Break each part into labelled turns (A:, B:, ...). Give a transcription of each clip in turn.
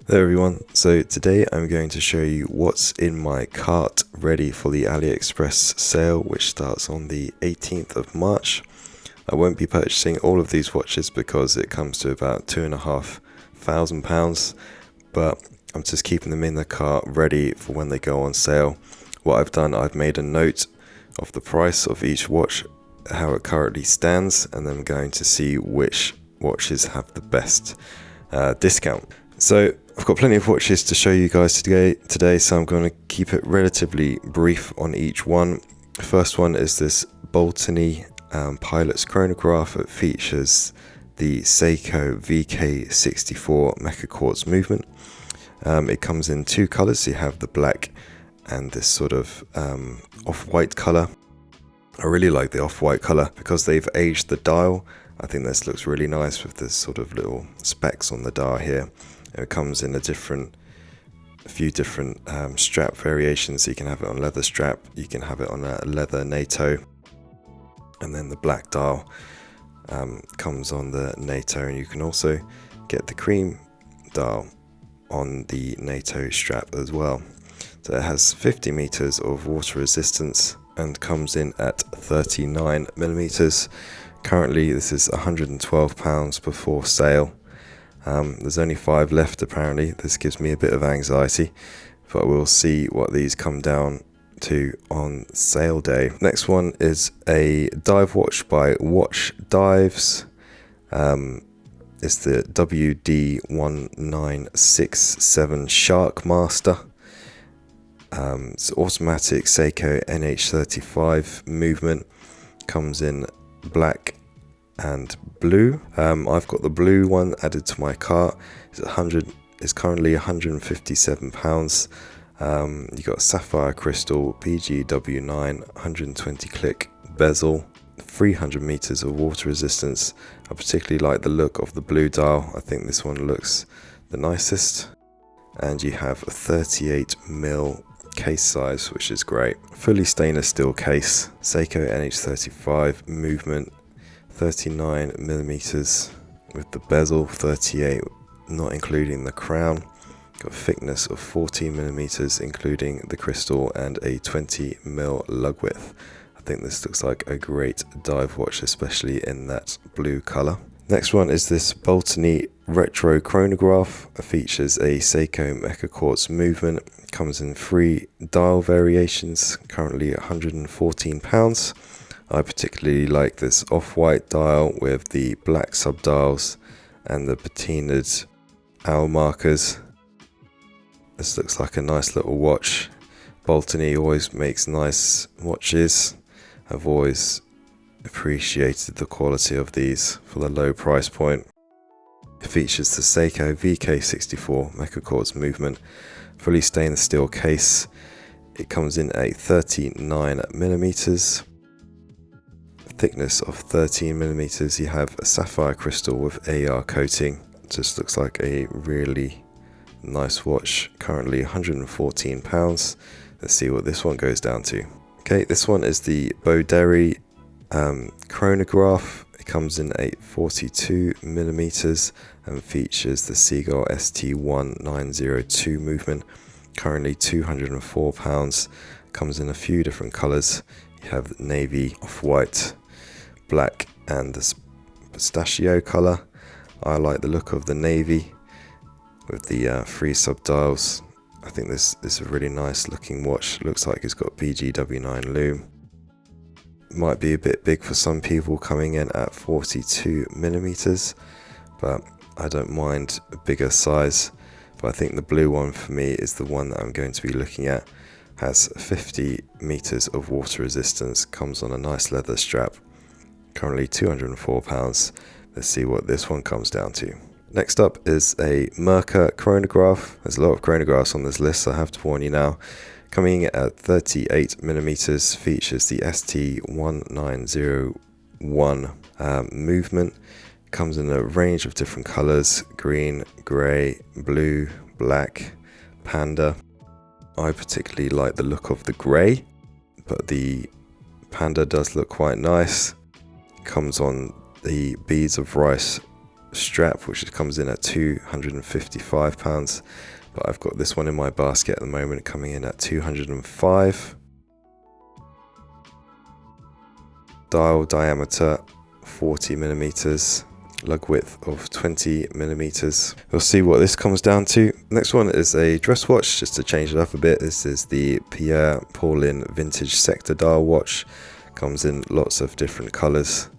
A: Hello everyone, so today I'm going to show you what's in my cart ready for the AliExpress sale, which starts on the 18th of March. I won't be purchasing all of these watches because it comes to about £2,500, but I'm just keeping them in the cart ready for when they go on sale. What I've done, I've made a note of the price of each watch, how it currently stands, and then I'm going to see which watches have the best discount. So I've got plenty of watches to show you guys today, so I'm going to keep it relatively brief on each one. The first one is this Baltany Pilot's chronograph. It features the Seakoss VK64 Mecha Quartz movement. It comes in two colors. You have the black and this sort of off-white color. I really like the off-white color because they've aged the dial. I think this looks really nice with this sort of little specks on the dial here. It comes in a few different strap variations. So you can have it on leather strap, you can have it on a leather NATO, and then the black dial comes on the NATO, and you can also get the cream dial on the NATO strap as well. So it has 50 meters of water resistance and comes in at 39 millimeters. Currently this is £112 before sale. There's only 5 left apparently. This gives me a bit of anxiety, but we'll see what these come down to on sale day. Next one is a dive watch by Watchdives. It's the WD1967 Sharkmaster. It's automatic Seakoss NH35 movement. Comes in black and blue. I've got the blue one added to my cart. It's currently £157. You got sapphire crystal, PGW9, 120 click bezel, 300 meters of water resistance. I particularly like the look of the blue dial. I think this one looks the nicest. And you have a 38mm case size, which is great. Fully stainless steel case, Seakoss NH35 movement, 39 millimeters with the bezel, 38 not including the crown. Got a thickness of 14 millimeters including the crystal, and a 20mm lug width. I think this looks like a great dive watch, especially in that blue color. Next one is this Baltany retro chronograph. It features a Seakoss Mecha Quartz movement. Comes in 3 dial variations, currently £114. I particularly like this off-white dial with the black subdials and the patinaed hour markers. This looks like a nice little watch. Baltany always makes nice watches. I've always appreciated the quality of these for the low price point. It features the Seakoss VK64 Mecha Quartz movement, fully stainless steel case. It comes in a 39 millimeters. Thickness of 13 millimeters. You have a sapphire crystal with AR coating. Just looks like a really nice watch. Currently £114. Let's see what this one goes down to. Okay, this one is the Boderry chronograph. It comes in a 42 millimeters and features the Sugess ST1902 movement. Currently £204. Comes in a few different colors. You have navy, off-white, black, and the pistachio color. I like the look of the navy with the 3 subdials. I think this is a really nice looking watch. Looks like it's got PGW9 lume. Might be a bit big for some people, coming in at 42 millimeters, but I don't mind a bigger size. But I think the blue one for me is the one that I'm going to be looking at. Has 50 meters of water resistance, comes on a nice leather strap. Currently £204. Let's see what this one comes down to. Next up is a Merkur chronograph. There's a lot of chronographs on this list, so I have to warn you now. Coming in at 38 millimeters, features the ST1901 movement. Comes in a range of different colors: green, grey, blue, black, panda. I particularly like the look of the grey, but the panda does look quite nice. Comes on the beads of rice strap, which comes in at £255, but I've got this one in my basket at the moment coming in at £205. Dial diameter 40mm, lug width of 20mm. We'll see what this comes down to. Next one is a dress watch, just to change it up a bit. This is the Pierre Paulin Vintage sector dial watch. Comes in lots of different colours.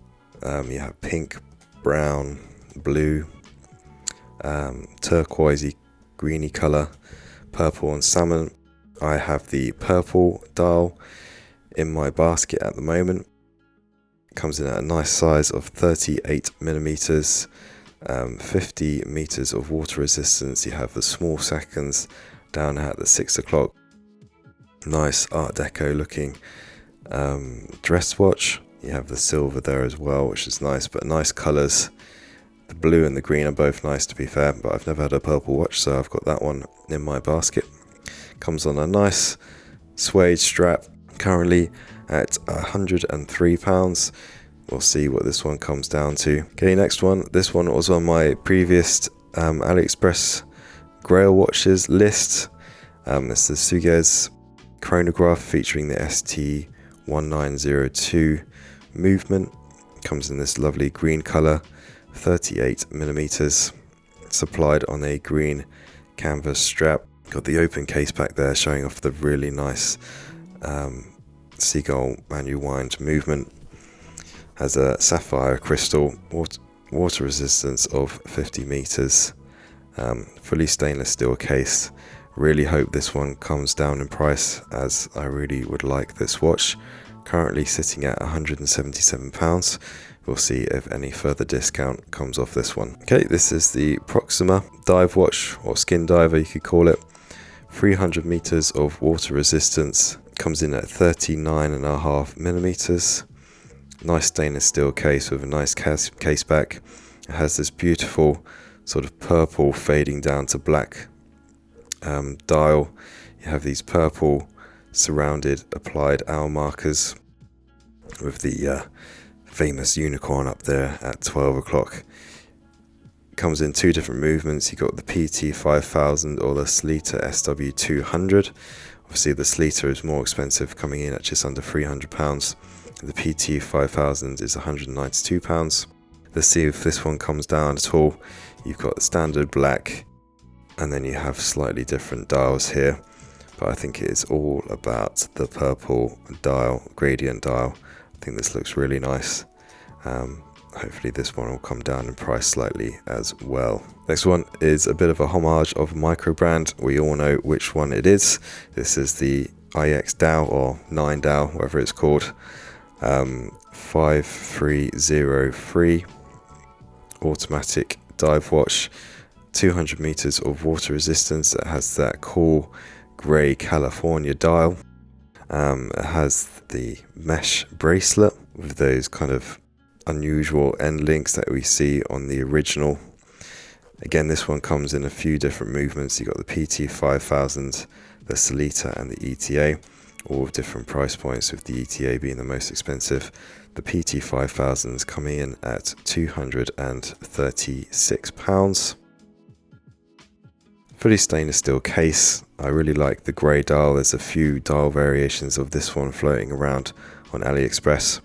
A: You have pink, brown, blue, turquoisey, greeny colour, purple and salmon. I have the purple dial in my basket at the moment. Comes in at a nice size of 38mm, 50 meters of water resistance. You have the small seconds down at the 6 o'clock. Nice Art Deco looking dress watch. You have the silver there as well, which is nice, but nice colours. The blue and the green are both nice, to be fair, but I've never had a purple watch, so I've got that one in my basket. Comes on a nice suede strap, currently at £103. We'll see what this one comes down to. Okay, next one. This one was on my previous AliExpress Grail watches list. It's the Sugess chronograph featuring the ST1902 movement. Comes in this lovely green colour, 38mm, supplied on a green canvas strap. Got the open case back there showing off the really nice seagull manual wind movement. Has a sapphire crystal, water resistance of 50 meters, fully stainless steel case. Really hope this one comes down in price, as I really would like this watch. Currently sitting at £177. We'll see if any further discount comes off this one. Okay, this is the Proxima Dive watch, or skin diver you could call it. 300 meters of water resistance. Comes in at 39.5mm. Nice stainless steel case with a nice case back. It has this beautiful sort of purple fading down to black dial. You have these purple surrounded applied hour markers with the famous unicorn up there at 12 o'clock. Comes in two different movements. You got the PT5000 or the Sleater SW200. Obviously the Sleater is more expensive, coming in at just under £300. The PT5000 is £192. Let's see if this one comes down at all. You've got the standard black, and then you have slightly different dials here, but I think it is all about the purple dial, gradient dial. I think this looks really nice. Hopefully this one will come down in price slightly as well. Next one is a bit of a homage of a micro brand. We all know which one it is. This is the IX&DAO or IX&DAO, whatever it's called. 5303 automatic dive watch, 200 meters of water resistance. It has that cool grey California dial. It has the mesh bracelet with those kind of unusual end links that we see on the original. Again, this one comes in a few different movements. You've got the PT5000, the Sleater and the ETA, all with different price points, with the ETA being the most expensive. The PT5000 is coming in at £236. Fully stainless steel case. I really like the grey dial. There's a few dial variations of this one floating around on AliExpress.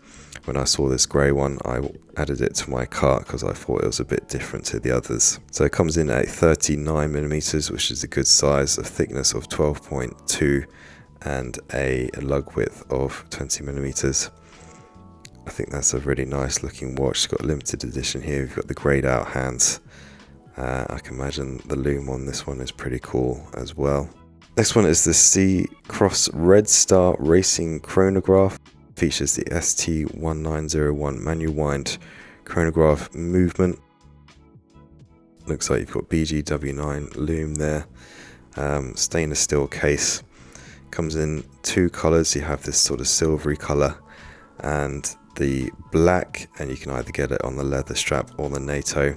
A: When I saw this grey one, I added it to my cart because I thought it was a bit different to the others. So it comes in at 39mm, which is a good size, a thickness of 12.2 and a lug width of 20mm. I think that's a really nice looking watch. It's got a limited edition here. We've got the greyed out hands. I can imagine the lume on this one is pretty cool as well. Next one is the Seakoss Red Star Racing chronograph. Features the ST1901 manual wind chronograph movement. Looks like you've got BGW9 lume there. Stainless steel case. Comes in two colours. You have this sort of silvery colour and the black, and you can either get it on the leather strap or the NATO.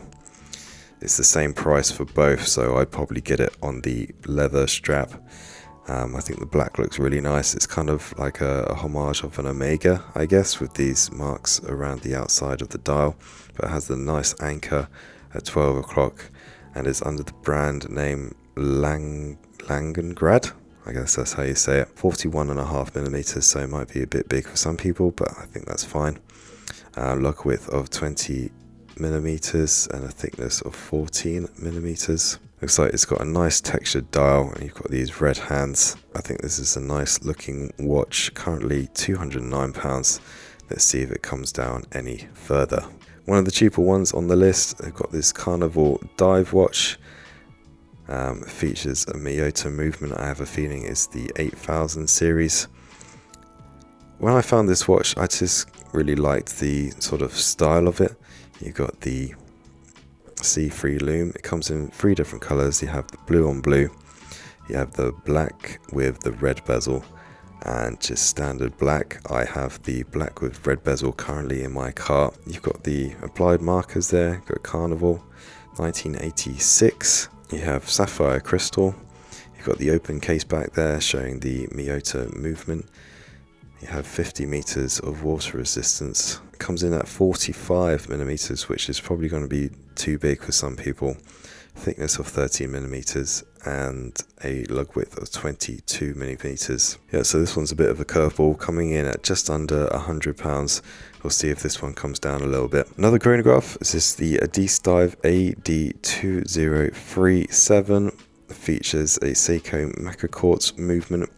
A: It's the same price for both, so I'd probably get it on the leather strap. I think the black looks really nice. It's kind of like a homage of an Omega, I guess, with these marks around the outside of the dial, but it has the nice anchor at 12 o'clock, and is under the brand name Langengrad. I guess that's how you say it. 41.5mm, so it might be a bit big for some people, but I think that's fine. Lug width of 20mm and a thickness of 14mm. Looks like it's got a nice textured dial, and you've got these red hands. I think this is a nice looking watch, currently £209. Let's see if it comes down any further. One of the cheaper ones on the list, they've got this Carnival dive watch. Features a Miyota movement. I have a feeling it's the 8000 series. When I found this watch, I just really liked the sort of style of it. You've got the C3 lume. It comes in 3 different colors. You have the blue on blue, you have the black with the red bezel, and just standard black. I have the black with red bezel currently in my cart. You've got the applied markers there. You've got Carnival 1986. You have sapphire crystal. You've got the open case back there showing the Miyota movement. You have 50 meters of water resistance. It comes in at 45mm, which is probably going to be too big for some people. Thickness of 13mm and a lug width of 22mm. Yeah, so this one's a bit of a curveball, coming in at just under £100. We'll see if this one comes down a little bit. Another chronograph is the Addiesdive AD2037. Features a Seakoss Merkur quartz movement.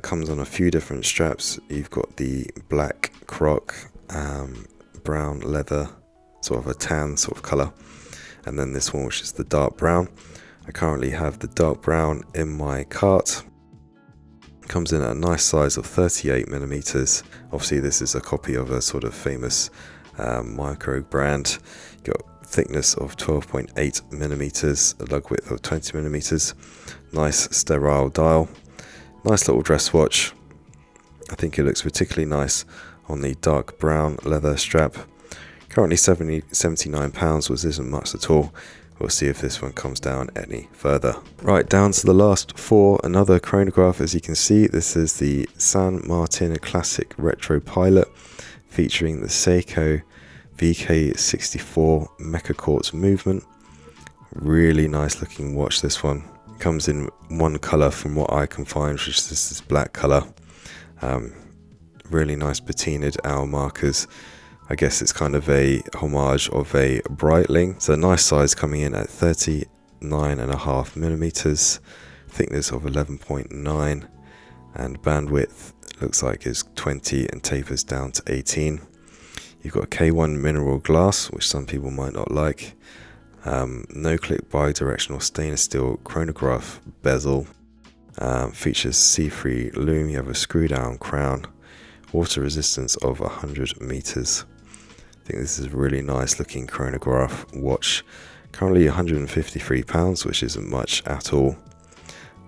A: Comes on a few different straps. You've got the black croc, brown leather, sort of a tan sort of colour, and then this one, which is the dark brown. I currently have the dark brown in my cart. Comes in at a nice size of 38mm. Obviously this is a copy of a sort of famous micro brand. Got thickness of 12.8mm, a lug width of 20mm. Nice sterile dial. Nice little dress watch. I think it looks particularly nice on the dark brown leather strap. Currently £79, which isn't much at all. We'll see if this one comes down any further. Right, down to the last 4. Another chronograph, as you can see. This is the San Martin Classic Retro Pilot, featuring the Seiko VK64 Merkur quartz movement. Really nice looking watch, this one. Comes in one colour from what I can find, which is this black colour. Really nice patinaed hour markers. I guess it's kind of a homage of a Breitling. So nice size, coming in at 39.5mm, thickness of 11.9, and bandwidth looks like is 20 and tapers down to 18. You've got K1 mineral glass, which some people might not like. No click bi-directional stainless steel chronograph bezel. Features C3 lume. You have a screw down crown. Water resistance of 100 meters. I think this is a really nice looking chronograph watch. Currently £153, which isn't much at all.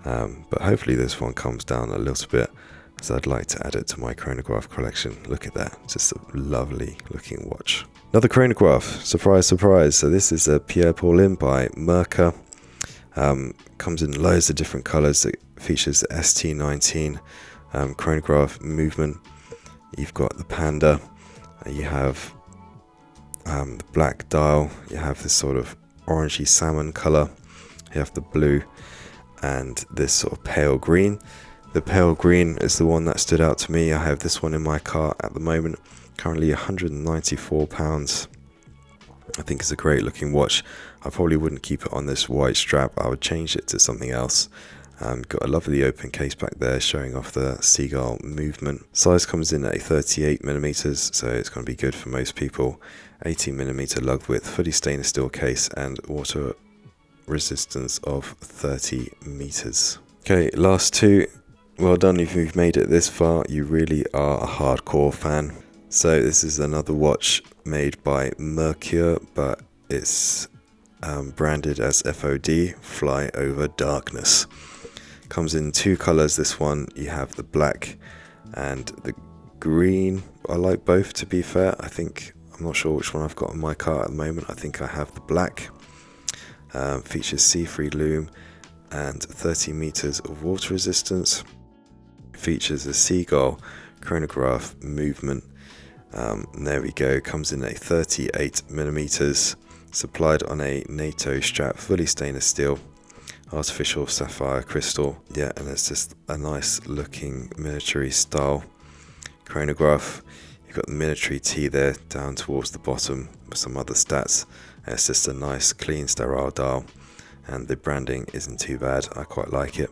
A: But hopefully this one comes down a little bit, as I'd like to add it to my chronograph collection. Look at that, just a lovely looking watch. Another chronograph, surprise, surprise. So this is a Pierre Paulin by Merkur. Comes in loads of different colors. It features the ST19 chronograph movement. You've got the panda, you have the black dial, you have this sort of orangey salmon color, you have the blue, and this sort of pale green. The pale green is the one that stood out to me. I have this one in my cart at the moment, currently £194. I think it's a great looking watch. I probably wouldn't keep it on this white strap. I would change it to something else. Got a lovely open case back there showing off the seagull movement. Size comes in at 38mm, so it's going to be good for most people. 18mm lug width, fully stainless steel case, and water resistance of 30 meters. Okay, last 2. Well done if you've made it this far. You really are a hardcore fan. So this is another watch made by Merkur, but it's branded as F.O.D, Fly Over Darkness. Comes in 2 colors. This one, you have the black and the green. I like both, to be fair. I'm not sure which one I've got in my cart at the moment. I think I have the black. Features C3 lume and 30 meters of water resistance. Features a seagull chronograph movement. And there we go. Comes in at 38mm. Supplied on a NATO strap, fully stainless steel, artificial sapphire crystal. Yeah, and it's just a nice looking military style chronograph. You've got the military T there down towards the bottom with some other stats. And it's just a nice clean sterile dial, and the branding isn't too bad. I quite like it.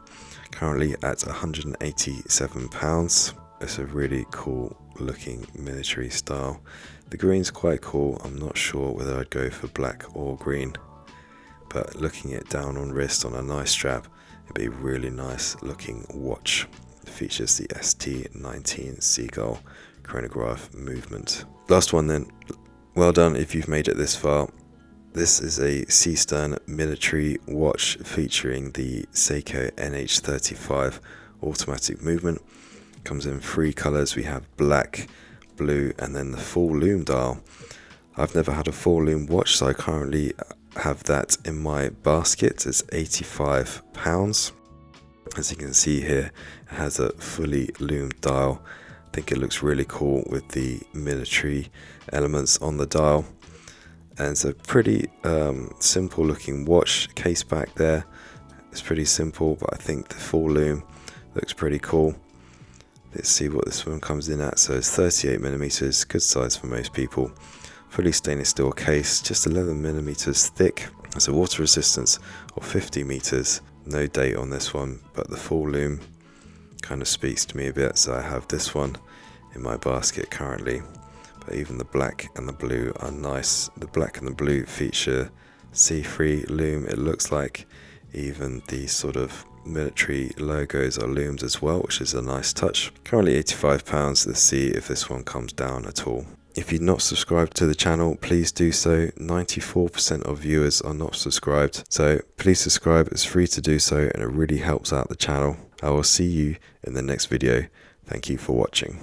A: Currently at £187. It's a really cool looking military style. The green's quite cool. I'm not sure whether I'd go for black or green, but looking it down on wrist on a nice strap, it'd be a really nice looking watch. It features the ST19 Seagull chronograph movement. Last one then. Well done if you've made it this far. This is a Seestern military watch featuring the Seakoss NH35 automatic movement. Comes in 3 colours. We have black, blue, and then the full lume dial. I've never had a full lume watch, so I currently have that in my basket. It's £85. As you can see here, it has a fully lume dial. I think it looks really cool with the military elements on the dial. And it's a pretty simple looking watch. Case back there, it's pretty simple, but I think the full lume looks pretty cool. Let's see what this one comes in at. So it's 38mm, good size for most people. Fully stainless steel case, just 11mm thick. It's a water resistance of 50 meters. No date on this one, but the full lume kind of speaks to me a bit, so I have this one in my basket currently. But even the black and the blue are nice. The black and the blue feature C3 lume, it looks like. Even the sort of military logos are loomed as well, which is a nice touch. Currently £85. Let's see if this one comes down at all. If you're not subscribed to the channel, please do so. 94% of viewers are not subscribed, so please subscribe. It's free to do so and it really helps out the channel. I will see you in the next video. Thank you for watching.